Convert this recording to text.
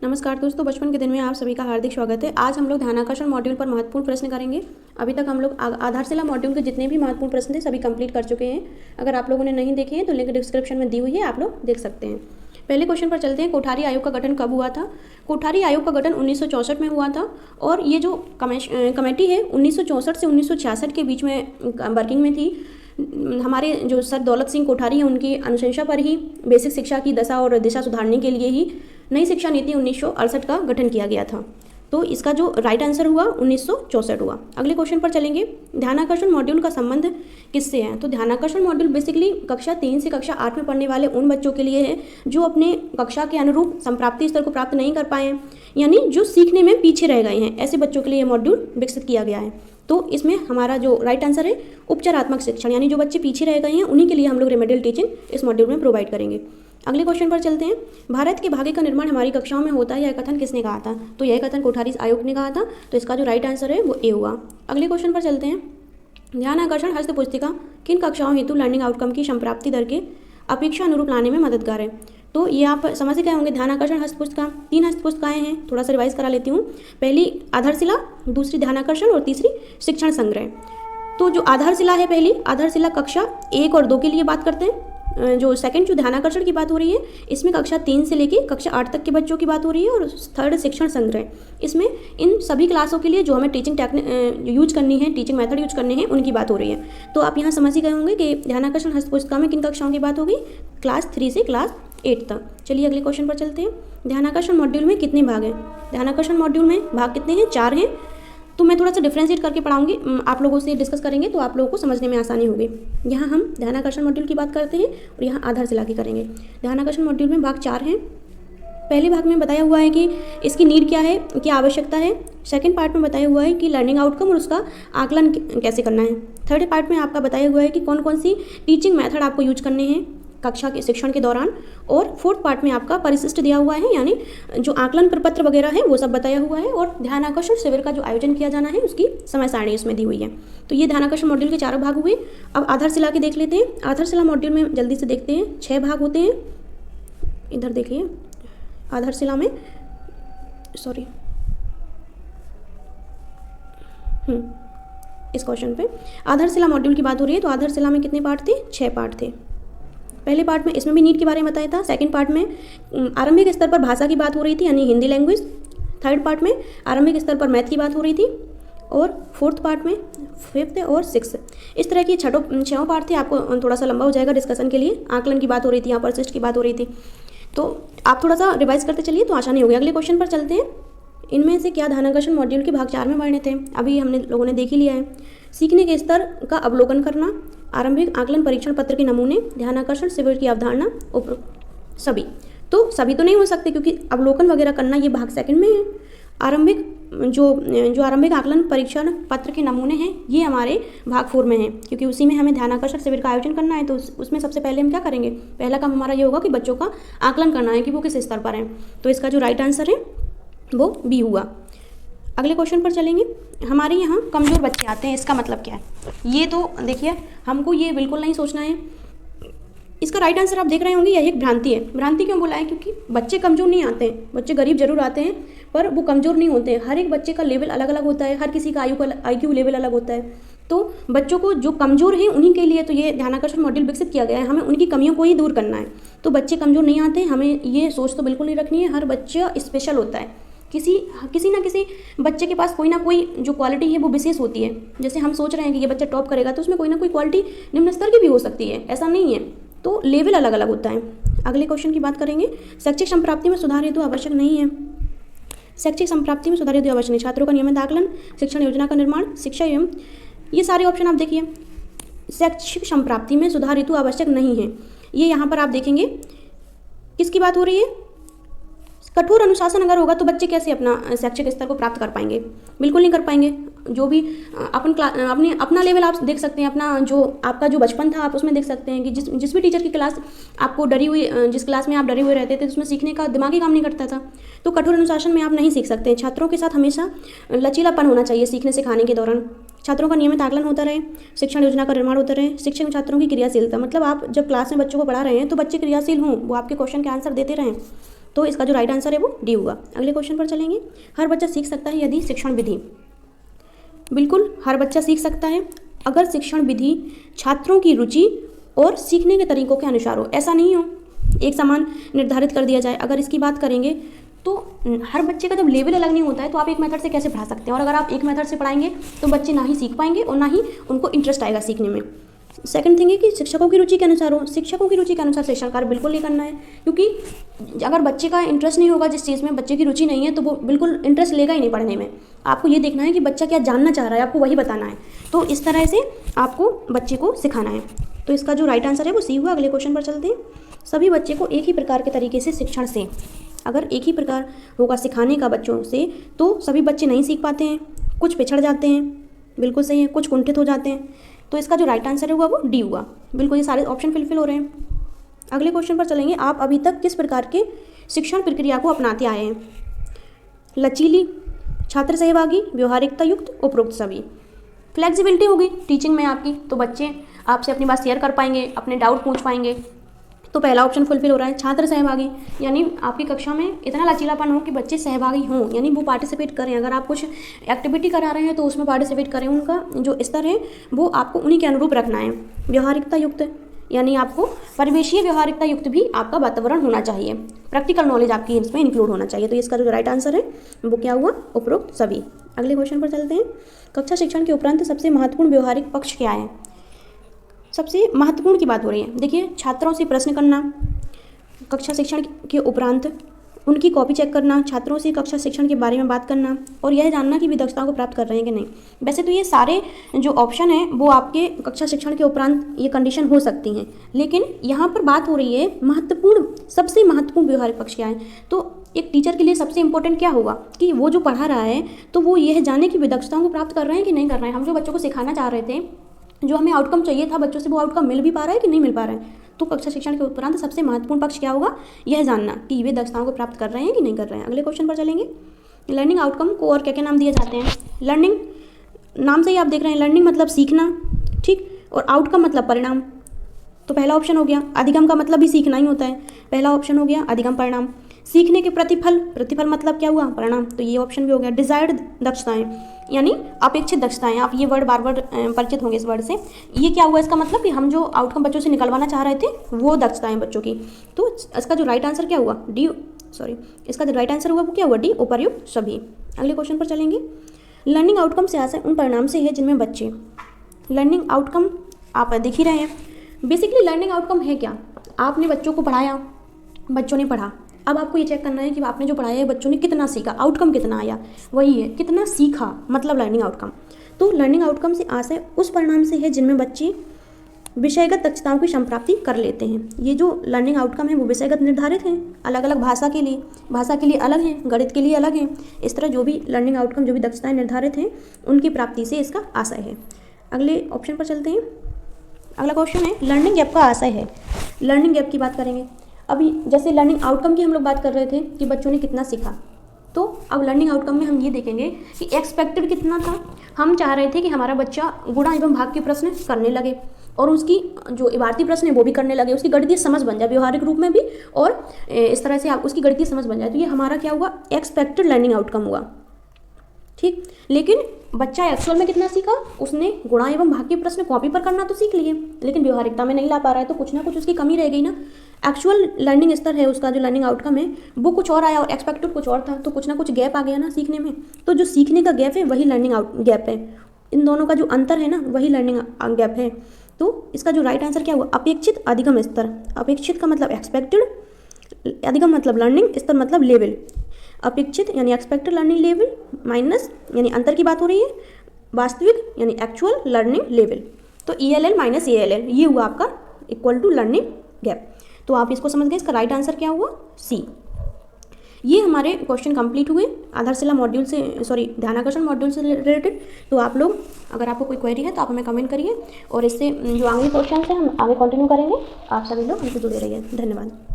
नमस्कार दोस्तों, बचपन के दिन में आप सभी का हार्दिक स्वागत है। आज हम लोग ध्यानाकर्षण मॉड्यूल पर महत्वपूर्ण प्रश्न करेंगे। अभी तक हम लोग आधारशिला मॉड्यूल के जितने भी महत्वपूर्ण प्रश्न थे सभी कंप्लीट कर चुके हैं। अगर आप लोगों ने नहीं देखे हैं तो लिंक डिस्क्रिप्शन में दी हुई है, आप लोग देख सकते हैं। पहले क्वेश्चन पर चलते हैं। कोठारी आयोग का गठन कब हुआ था? कोठारी आयोग का गठन 1964 में हुआ था और ये जो कमेटी है 1964 से 1966 के बीच में वर्किंग में थी। हमारे जो सर दौलत सिंह कोठारी हैं उनकी अनुशंसा पर ही बेसिक शिक्षा की दशा और दिशा सुधारने के लिए ही नई शिक्षा नीति 1968 का गठन किया गया था। तो इसका जो राइट आंसर हुआ 1964 हुआ। अगले क्वेश्चन पर चलेंगे। ध्यानाकर्षण मॉड्यूल का संबंध किससे है? तो ध्यानाकर्षण मॉड्यूल बेसिकली कक्षा 3 से कक्षा 8 में पढ़ने वाले उन बच्चों के लिए है जो अपने कक्षा के अनुरूप संप्राप्ति स्तर को प्राप्त नहीं कर पाए हैं, यानी जो सीखने में पीछे रह गए हैं, ऐसे बच्चों के लिए यह मॉड्यूल विकसित किया गया है। तो इसमें हमारा जो राइट आंसर है उपचारात्मक शिक्षण, यानी जो बच्चे पीछे रह गए हैं उन्हीं के लिए हम लोग रेमेडियल टीचिंग इस मॉड्यूल में प्रोवाइड करेंगे। अगले क्वेश्चन पर चलते हैं। भारत के भाग्य का निर्माण हमारी कक्षाओं में होता है, यह कथन किसने कहा था? तो यह कथन कोठारी आयोग ने कहा था। तो इसका जो राइट आंसर है वो ए हुआ। अगले क्वेश्चन पर चलते हैं। ध्यानाकर्षण हस्त पुस्तिका किन कक्षाओं हेतु लर्निंग आउटकम की संप्राप्ति दर के अपेक्षा अनुरूप लाने में मददगार है? तो ये आप समझ गए होंगे। ध्यानाकर्षण हस्त पुस्तिका 3 हस्त पुस्तिकाएं हैं, थोड़ा सा रिवाइज करा लेती हूँ। पहली आधारशिला, दूसरी ध्यानाकर्षण और तीसरी शिक्षण संग्रह। तो जो आधारशिला है, पहली आधारशिला कक्षा 1 और 2 के लिए बात करते हैं। जो सेकंड जो ध्यानाकर्षण की बात हो रही है इसमें कक्षा 3 से लेके कक्षा 8 तक के बच्चों की बात हो रही है। और थर्ड शिक्षण संग्रह, इसमें इन सभी क्लासों के लिए जो हमें टीचिंग टेक्निक यूज करनी है, टीचिंग मेथड यूज करने हैं, उनकी बात हो रही है। तो आप यहाँ समझ ही गए होंगे कि ध्यानाकर्षण हस्त पुस्तिका में किन कक्षाओं की बात होगी? क्लास 3 से क्लास 8 तक। चलिए अगले क्वेश्चन पर चलते हैं। ध्यानाकर्षण मॉड्यूल में कितने भाग हैं? ध्यानाकर्षण मॉड्यूल में भाग कितने हैं? 4 हैं। तो मैं थोड़ा सा डिफ्रेंशिएट करके पढ़ाऊंगी, आप लोगों से डिस्कस करेंगे तो आप लोगों को समझने में आसानी होगी। यहाँ हम ध्यानाकर्षण मॉड्यूल की बात करते हैं और यहाँ आधारशिला की करेंगे। ध्यानाकर्षण मॉड्यूल में भाग 4 हैं। पहले भाग में बताया हुआ है कि इसकी नीड क्या है, क्या आवश्यकता है। सेकंड पार्ट में बताया हुआ है कि लर्निंग आउटकम और उसका आकलन कैसे करना है। थर्ड पार्ट में आपका बताया हुआ है कि कौन कौन सी टीचिंग मेथड आपको यूज करने हैं कक्षा के शिक्षण के दौरान। और फोर्थ पार्ट में आपका परिशिष्ट दिया हुआ है, यानी जो आकलन प्रपत्र वगैरह है वो सब बताया हुआ है। और ध्यानाकर्षण शिविर का जो आयोजन किया जाना है उसकी समय सारणी इसमें दी हुई है। तो ये ध्यानाकर्षण मॉड्यूल के 4 भाग हुए। अब आधारशिला के देख लेते हैं। आधारशिला मॉड्यूल में जल्दी से देखते हैं 6 भाग होते हैं। इधर देखिए आधारशिला में इस क्वेश्चन पे आधारशिला मॉड्यूल की बात हो रही है। तो आधारशिला में कितने पार्ट थे? 6 पार्ट थे। पहले पार्ट में इसमें भी नीट के बारे में बताया था। सेकंड पार्ट में आरंभिक स्तर पर भाषा की बात हो रही थी, यानी हिंदी लैंग्वेज। थर्ड पार्ट में आरंभिक स्तर पर मैथ की बात हो रही थी। और फोर्थ पार्ट में 5th और 6th। इस तरह की 6 पार्ट थे। आपको थोड़ा सा लंबा हो जाएगा डिस्कशन के लिए। आकलन की बात हो रही थी, यहाँ परिशिष्ट की बात हो रही थी। तो आप थोड़ा सा रिवाइज करते चलिए तो आसानी होगी। अगले क्वेश्चन पर चलते हैं। इनमें से क्या ध्यानाकर्षण मॉड्यूल के भाग 4 में वर्णित थे? अभी हमने लोगों ने देख ही लिया है। सीखने के स्तर का अवलोकन करना, आरंभिक आकलन परीक्षण पत्र के नमूने, ध्यानाकर्षण शिविर की अवधारणा, सभी। तो सभी तो नहीं हो सकते क्योंकि अवलोकन वगैरह करना ये भाग 2 में है। आरंभिक जो आरंभिक आकलन परीक्षण पत्र के नमूने हैं ये हमारे भाग 4 में हैं, क्योंकि उसी में हमें ध्यानाकर्षण शिविर का आयोजन करना है। तो उसमें सबसे पहले हम क्या करेंगे? पहला काम हमारा ये होगा कि बच्चों का आकलन करना है कि वो किस स्तर पर हैं। तो इसका जो राइट आंसर है वो बी हुआ। अगले क्वेश्चन पर चलेंगे। हमारे यहाँ कमज़ोर बच्चे आते हैं, इसका मतलब क्या है? ये तो देखिए हमको ये बिल्कुल नहीं सोचना है। इसका राइट आंसर आप देख रहे होंगे, यह एक भ्रांति है। भ्रांति क्यों बोला है? क्योंकि बच्चे कमज़ोर नहीं आते हैं। बच्चे गरीब जरूर आते हैं पर वो कमज़ोर नहीं होते हैं। हर एक बच्चे का लेवल अलग अलग होता है, हर किसी का IQ लेवल अलग होता है। तो बच्चों को जो कमज़ोर हैं उन्हीं के लिए तो ये ध्यानाकर्षण मॉड्यूल विकसित किया गया है। हमें उनकी कमियों को ही दूर करना है। तो बच्चे कमज़ोर नहीं आते, हमें ये सोच तो बिल्कुल नहीं रखनी है। हर बच्चा स्पेशल होता है। किसी ना किसी बच्चे के पास कोई ना कोई जो क्वालिटी है वो विशेष होती है। जैसे हम सोच रहे हैं कि ये बच्चा टॉप करेगा तो उसमें कोई ना कोई क्वालिटी निम्न स्तर की भी हो सकती है, ऐसा नहीं है। तो लेवल अलग अलग होता है। अगले क्वेश्चन की बात करेंगे। शैक्षिक संप्राप्ति में सुधार हेतु आवश्यक नहीं है। शैक्षिक संप्राप्ति में सुधार हेतु आवश्यक नहीं। छात्रों का नियमित आकलन, शिक्षण योजना का निर्माण, शिक्षा एवं ये सारे ऑप्शन आप देखिए। शैक्षिक संप्राप्ति में सुधार हेतु आवश्यक नहीं है, ये यहाँ पर आप देखेंगे किसकी बात हो रही है? कठोर अनुशासन अगर होगा तो बच्चे कैसे अपना शैक्षिक स्तर को प्राप्त कर पाएंगे? बिल्कुल नहीं कर पाएंगे। जो भी अपना लेवल आप देख सकते हैं, अपना जो आपका जो बचपन था आप उसमें देख सकते हैं कि जिस भी टीचर की क्लास आपको जिस क्लास में आप डरे हुए रहते थे उसमें सीखने का दिमाग ही काम नहीं करता था। तो कठोर अनुशासन में आप नहीं सीख सकते। छात्रों के साथ हमेशा लचीलापन होना चाहिए सीखने सिखाने के दौरान। छात्रों का नियमित आकलन होता रहे, शिक्षण योजना का निर्माण होता रहे, शिक्षक छात्रों की क्रियाशीलता, मतलब आप जब क्लास में बच्चों को पढ़ा रहे हैं तो बच्चे क्रियाशील हों, वो आपके क्वेश्चन के आंसर देते रहें। तो इसका जो राइट आंसर है वो डी हुआ। अगले क्वेश्चन पर चलेंगे। हर बच्चा सीख सकता है यदि शिक्षण विधि, बिल्कुल हर बच्चा सीख सकता है अगर शिक्षण विधि छात्रों की रुचि और सीखने के तरीकों के अनुसार हो। ऐसा नहीं हो एक समान निर्धारित कर दिया जाए। अगर इसकी बात करेंगे तो हर बच्चे का जब लेवल अलग नहीं होता है तो आप एक मेथड से कैसे पढ़ा सकते हैं, और अगर आप एक मेथड से पढ़ाएंगे तो बच्चे ना ही सीख पाएंगे और ना ही उनको इंटरेस्ट आएगा सीखने में। सेकंड थिंग है कि शिक्षकों की रुचि के अनुसार हो। शिक्षकों की रुचि के अनुसार शिक्षण कार्य बिल्कुल नहीं करना है, क्योंकि अगर बच्चे का इंटरेस्ट नहीं होगा जिस चीज़ में, बच्चे की रुचि नहीं है, तो वो बिल्कुल इंटरेस्ट लेगा ही नहीं पढ़ने में। आपको ये देखना है कि बच्चा क्या जानना चाह रहा है, आपको वही बताना है। तो इस तरह से आपको बच्चे को सिखाना है। तो इसका जो राइट आंसर है वो सी हुआ। अगले क्वेश्चन पर चलते हैं। सभी बच्चे को एक ही प्रकार के तरीके से शिक्षण से, अगर एक ही प्रकार होगा सिखाने का बच्चों से तो सभी बच्चे नहीं सीख पाते हैं, कुछ पिछड़ जाते हैं, बिल्कुल सही है, कुछ कुंठित हो जाते हैं। तो इसका जो राइट आंसर हुआ वो डी हुआ। बिल्कुल ये सारे ऑप्शन फिलफिल हो रहे हैं। अगले क्वेश्चन पर चलेंगे। आप अभी तक किस प्रकार के शिक्षण प्रक्रिया को अपनाते आए हैं? लचीली, छात्र सहभागी, व्यवहारिकता युक्त, उपरोक्त सभी। फ्लेक्सिबिलिटी होगी टीचिंग में आपकी, तो बच्चे आपसे अपनी बात शेयर कर पाएंगे, अपने डाउट पूछ पाएंगे। तो पहला ऑप्शन फुलफिल हो रहा है। छात्र सहभागी, यानी आपकी कक्षा में इतना लचीलापन हो कि बच्चे सहभागी हों, यानी वो पार्टिसिपेट करें। अगर आप कुछ एक्टिविटी करा रहे हैं तो उसमें पार्टिसिपेट करें। उनका जो स्तर है वो आपको उन्हीं के अनुरूप रखना है। व्यवहारिकता युक्त, यानी आपको परिवेशीय व्यवहारिकता युक्त भी आपका वातावरण होना चाहिए। प्रैक्टिकल नॉलेज आपकी इसमें इंक्लूड होना चाहिए। तो इसका जो राइट आंसर है वो क्या हुआ? उपरोक्त सभी। अगले क्वेश्चन पर चलते हैं। कक्षा शिक्षण के उपरांत सबसे महत्वपूर्ण व्यवहारिक पक्ष क्या है? सबसे महत्वपूर्ण की बात हो रही है। देखिए, छात्रों से प्रश्न करना, कक्षा शिक्षण के उपरांत उनकी कॉपी चेक करना, छात्रों से कक्षा शिक्षण के बारे में बात करना और यह जानना कि वे दक्षताओं को प्राप्त कर रहे हैं कि नहीं। वैसे तो ये सारे जो ऑप्शन हैं वो आपके कक्षा शिक्षण के उपरांत ये कंडीशन हो सकती हैं, लेकिन यहाँ पर बात हो रही है महत्वपूर्ण, सबसे महत्वपूर्ण व्यवहारिक पक्ष क्या है। तो एक टीचर के लिए सबसे इंपॉर्टेंट क्या होगा कि वो जो पढ़ा रहा है तो वो यह जाने कि वे दक्षताओं को प्राप्त कर रहे हैं कि नहीं कर रहे हैं। हम जो बच्चों को सिखाना चाह रहे थे, जो हमें आउटकम चाहिए था बच्चों से, वो आउटकम मिल भी पा रहा है कि नहीं मिल पा रहा है। तो कक्षा शिक्षण के उपरांत सबसे महत्वपूर्ण पक्ष क्या होगा? यह जानना कि वे दक्षताओं को प्राप्त कर रहे हैं कि नहीं कर रहे हैं। अगले क्वेश्चन पर चलेंगे। लर्निंग आउटकम को और क्या क्या नाम दिए जाते हैं? लर्निंग, नाम से ही आप देख रहे हैं, लर्निंग मतलब सीखना, ठीक, और आउटकम मतलब परिणाम। तो पहला ऑप्शन हो गया। अधिगम का मतलब भी सीखना ही होता है। पहला ऑप्शन हो गया अधिगम परिणाम। सीखने के प्रतिफल, प्रतिफल मतलब क्या हुआ? परिणाम। तो ये ऑप्शन भी हो गया। डिजायर्ड दक्षताएं, यानी अपेक्षित दक्षताएं। आप ये वर्ड बार बार परिचित होंगे इस वर्ड से। ये क्या हुआ? इसका मतलब कि हम जो आउटकम बच्चों से निकलवाना चाह रहे थे वो दक्षताएं बच्चों की। तो इसका जो राइट आंसर क्या हुआ? डी, सॉरी, इसका जो राइट आंसर हुआ वो क्या हुआ? डी, उपर्युक्त सभी। अगले क्वेश्चन पर चलेंगे। लर्निंग आउटकम से आशय उन परिणाम से है जिनमें बच्चे, लर्निंग आउटकम आप देख ही रहे हैं। बेसिकली लर्निंग आउटकम है क्या? आपने बच्चों को पढ़ाया, बच्चों ने पढ़ा, अब आपको ये चेक करना है कि आपने जो पढ़ाया है बच्चों ने कितना सीखा, आउटकम कितना आया, वही है कितना सीखा, मतलब लर्निंग आउटकम। तो लर्निंग आउटकम से आशय उस परिणाम से है जिनमें बच्चे विषयगत दक्षताओं की संप्राप्ति कर लेते हैं। ये जो लर्निंग आउटकम है वो विषयगत निर्धारित हैं, अलग अलग भाषा के लिए अलग हैं, गणित के लिए अलग हैं। इस तरह जो भी लर्निंग आउटकम, जो भी दक्षताएं निर्धारित हैं, उनकी प्राप्ति से इसका आशय है। अगले ऑप्शन पर चलते हैं। अगला क्वेश्चन है लर्निंग गैप का आशय है। लर्निंग गैप की बात करेंगे। अभी जैसे लर्निंग आउटकम की हम लोग बात कर रहे थे कि बच्चों ने कितना सीखा, तो अब लर्निंग आउटकम में हम ये देखेंगे कि एक्सपेक्टेड कितना था। हम चाह रहे थे कि हमारा बच्चा गुणा एवं भाग के प्रश्न करने लगे और उसकी जो इबारती प्रश्न है वो भी करने लगे, उसकी गणितीय समझ बन जाए व्यवहारिक रूप में भी, और इस तरह से आप उसकी गणितीय समझ बन जाए। तो ये हमारा क्या हुआ? एक्सपेक्टेड लर्निंग आउटकम हुआ, ठीक। लेकिन बच्चा एक्चुअल में कितना सीखा? उसने गुणा एवं भाग के प्रश्न कॉपी पर करना तो सीख लिए, लेकिन व्यवहारिकता में नहीं ला पा रहा है, तो कुछ ना कुछ उसकी कमी रह गई ना। एक्चुअल लर्निंग स्तर है उसका, जो लर्निंग आउटकम है वो कुछ और आया और एक्सपेक्टेड कुछ और था, तो कुछ ना कुछ गैप आ गया ना सीखने में। तो जो सीखने का गैप है वही लर्निंग गैप है, इन दोनों का जो अंतर है ना वही लर्निंग गैप है। तो इसका जो राइट आंसर क्या हुआ? अपेक्षित अधिगम स्तर। अपेक्षित का मतलब एक्सपेक्टेड, अधिगम मतलब लर्निंग, स्तर मतलब लेवल। अपेक्षित यानी एक्सपेक्टेड लर्निंग लेवल माइनस, यानी अंतर की बात हो रही है, वास्तविक यानी एक्चुअल लर्निंग लेवल। तो ELL माइनस ALL ये हुआ आपका इक्वल टू लर्निंग गैप। तो आप इसको समझ गए। इसका राइट आंसर क्या हुआ? C। ये हमारे क्वेश्चन कंप्लीट हुए आधारशिला मॉड्यूल से, सॉरी ध्यानाकर्षण मॉड्यूल से रिलेटेड। तो आप लोग, अगर आपको कोई क्वेरी है तो आप हमें कमेंट करिए, और इससे जो आगे क्वेश्चन है हम आगे कंटिन्यू करेंगे। आप सभी लोग हमसे जुड़े रहिए। धन्यवाद।